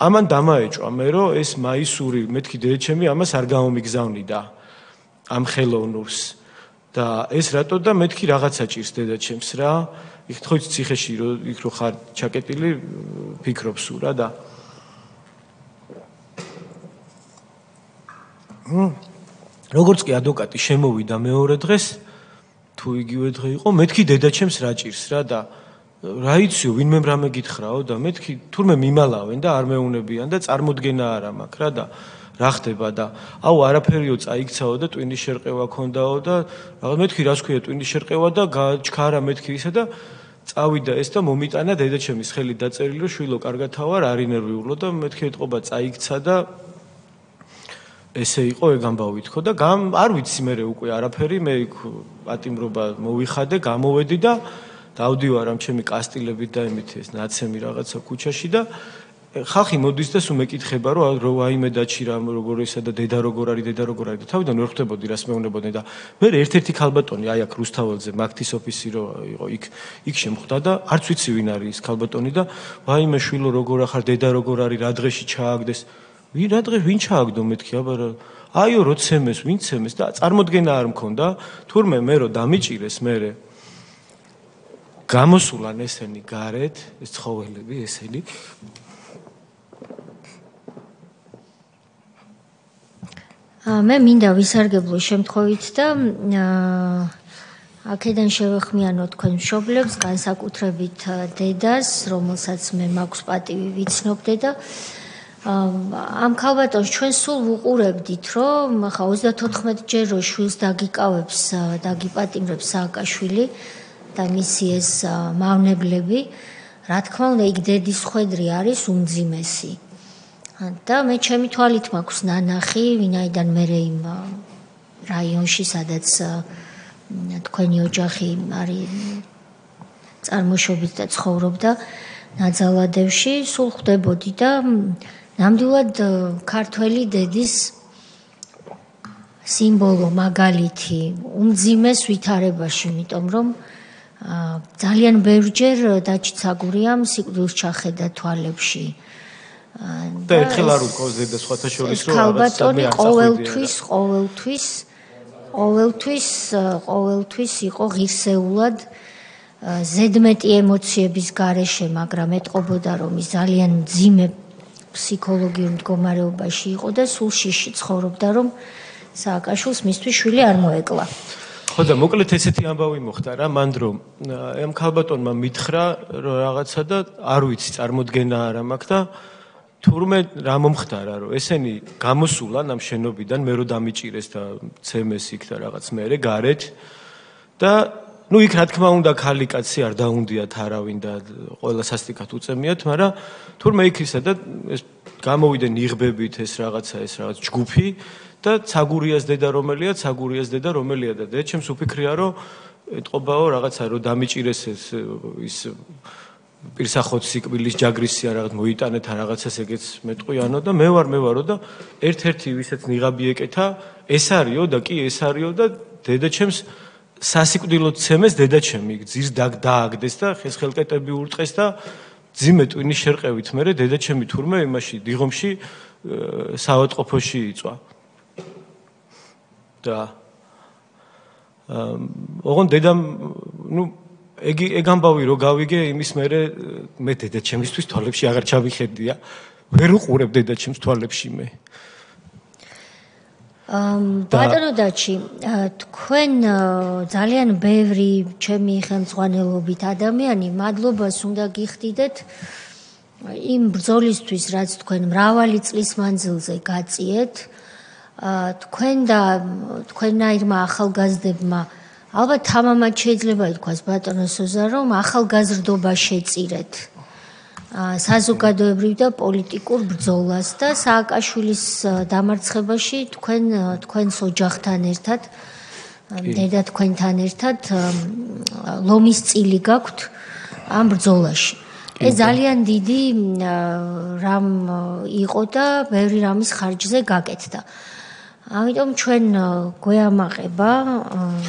ამან დამაეჭვა მე რომ ეს მაისური მეთქი დედაჩემი ამას არ გამომიგზავნიდა ამ ხელოვნურს და ეს რატო და მეთქი რაღაცა ჭირს დედაჩემს რა იქ თქო ციხეში რომ იქ რო ხარ ჩაკეტილი ფიქრობს ურა და როგორც კი ადვოკატი შემოვიდა მეორე დღეს თუ იგივე დღე იყო მეთქი დედაჩემს რა ჭირს რა და რა იციო ვინმე რამე გითხრაო და მეთქი თურმე მიმალავენ და არ მეუნებიან და წარმოდგენა არ მაქვს რა და რა ხდება და აუ არაფერიო წაიქცაო და ტვინის შერყევა ქონდაო და რაღაც მეთქი რას ქვია ტვინის შერყევა და გაჩქარა მეთქი ისა და წავიდა ეს და მომიტანა დედაჩემის ხელით დაწერილი რომ შვილო კარგათა ვარ არ ინერვიულო და მეთქი ეთყობა წაიქცა და ესე იყო ეგ ამბავი თქო და არ ვიცი მე უკვე არაფერი მე იქ პატიმრობა მოვიხადე გამოვედი და დავდივარ ამ ჩემი კასტილებით და იმით ეს ნაცემი რაღაცა ქუჩაში და ხალხი მოდის და სულ მეკითხება რომ აიმე დაჩი რა როგორ ისა და დედა როგორ არის და თავიდან ვერ ხვდებოდი რას მეუბნებოდნენ და მე ერთ-ერთი ქალბატონი აი აქ რუსთაველზე მაგთის ოფისი რო იყო იქ შემხვდა და არც ვიცი ვინ არის ის ქალბატონი და ვაიმე შვილო როგორ ახარ დედა როგორ არის რა დღეში ჩააგდეს ვინ ჩააგდო მეთქი აბა აიო რო ცემეს ვინ ცემეს და წარმოდგენა არ მქონდა თურმე მე რო დამიჭირეს მე გამოსულან ესენი გარეთ ეს ცხოველები ესენი მე მინდა ვისარგებლო შემთხვევით და აქედან შევეხმიანო თქვენ მშობლებს განსაკუთრებით დედას რომელსაც მე მაქვს პატივი ვიცნობდე და ამ ქალბატონს ჩვენ სულ ვუყურებდით რომ ხა 34 ჯერ რო შვილს დაგიკავებს დაგიპატიმრებს სააკაშვილი და მისი ეს მავნებლები რა თქმა უნდა იქ დედის ხვედრი არის უმძიმესი და მე ჩემი თვალით მაქვს ნანახი ვინაიდან მე იმ რაიონში სადაც თქვენი ოჯახი არის წარმოშობით და ცხოვრობდა ნაძალადევში სულ ხვდებოდი და ნამდვილად ქართველი დედის სიმბოლო მაგალითი უმძიმეს ვითარებაში იმიტომ რომ ძალიან ბევრჯერ დაჩიცაგურია სიკვდილს ჩახედა თვალებში და ერთხელ არ უკავს დედა სხვათა შორის რომ ქალბატონი ყოველთვის იყო ღირსეულად ზედმეტი ემოციების გარეშე მაგრამ ეტყობოდა რომ ის ძალიან მძიმე ფსიქოლოგიურ მდგომარეობაში იყო და სულ შიში ცხოვრობდა რომ სააკაშვილს მისთვის შვილი არ მოეკლა ხო და მოკლედ ესეთი ამბავი მოხდა რა მანდ რომ ამ ქალბატონმა მითხრა რომ რაღაცა და არ ვიცი წარმოდგენა არ მაქვს და თურმე რა მომხდარა რომ ესენი გამოსულან ამ შენობიდან მე რო დამიჭირეს და ცემეს იქ და რაღაც მეერე გარეთ და ნუ იქ რა თქმა უნდა ქალი კაცი არ დაუნდიათ არავინ და ყველა სასტიკად უწემიათ მაგრამ თურმე იქ ისა და ეს გამოვიდნენ იღბებით ეს რაღაც ჯგუფი და ცაგურიას დედა რომელია და დედაჩემს უფიქრია რომ ეთყობაო რაღაცა რომ დამიჭირეს ის პირსახოც სიკვდილის ჯაგრისია რაღაც მოიტანეთ რაღაცას ეგეც მეტყვიანო და მე ვარო და ერთ-ერთი ვისაც ნიღაბი ეკეთა ეს არისო და დედაჩემს სასიკვდილოდ ცემეს დედაჩემი ძირს დააგდეს და ხესხელკეტები ურტყეს და ძიმე ტვინის შერყევით მერე დედაჩემი თურმე იმაში დიღომში საავადმყოფოში იწვა და ოღონ დედამ ნუ ეგ ამბავი რო გავიგე იმის მე დედაჩემისთვის თვალებში აღარ ჩავიხედია ვერ უყურებ დედაჩემს თვალებში მე ბატონო დაჩი თქვენ ძალიან ბევრი ჩემი ხელმძღვანელობით ადამიანი მადლობას უნდა გიხდიდეთ იმ ბრძოლისთვის რაც თქვენ მრავალი წლის მანძილზე გაწიეთ თქვენ და თქვენაირმა ახალგაზრდებმა ალბათ თამამად შეიძლება ითქვას ბატონო სოზა რომ ახალგაზრდობა შეწირეთ საზოგადოებრივ და პოლიტიკურ ბრძოლას და სააკაშვილის დამარცხებაში თქვენს ოჯახთან ერთად დედა თქვენთან ერთად ლომის წილი გაქვთ ამ ბრძოლაში ეს ძალიან დიდი რამ იყო და ბევრი რამის ხარჯზე გაკეთდა ამიტომ ჩვენ გვეამაყება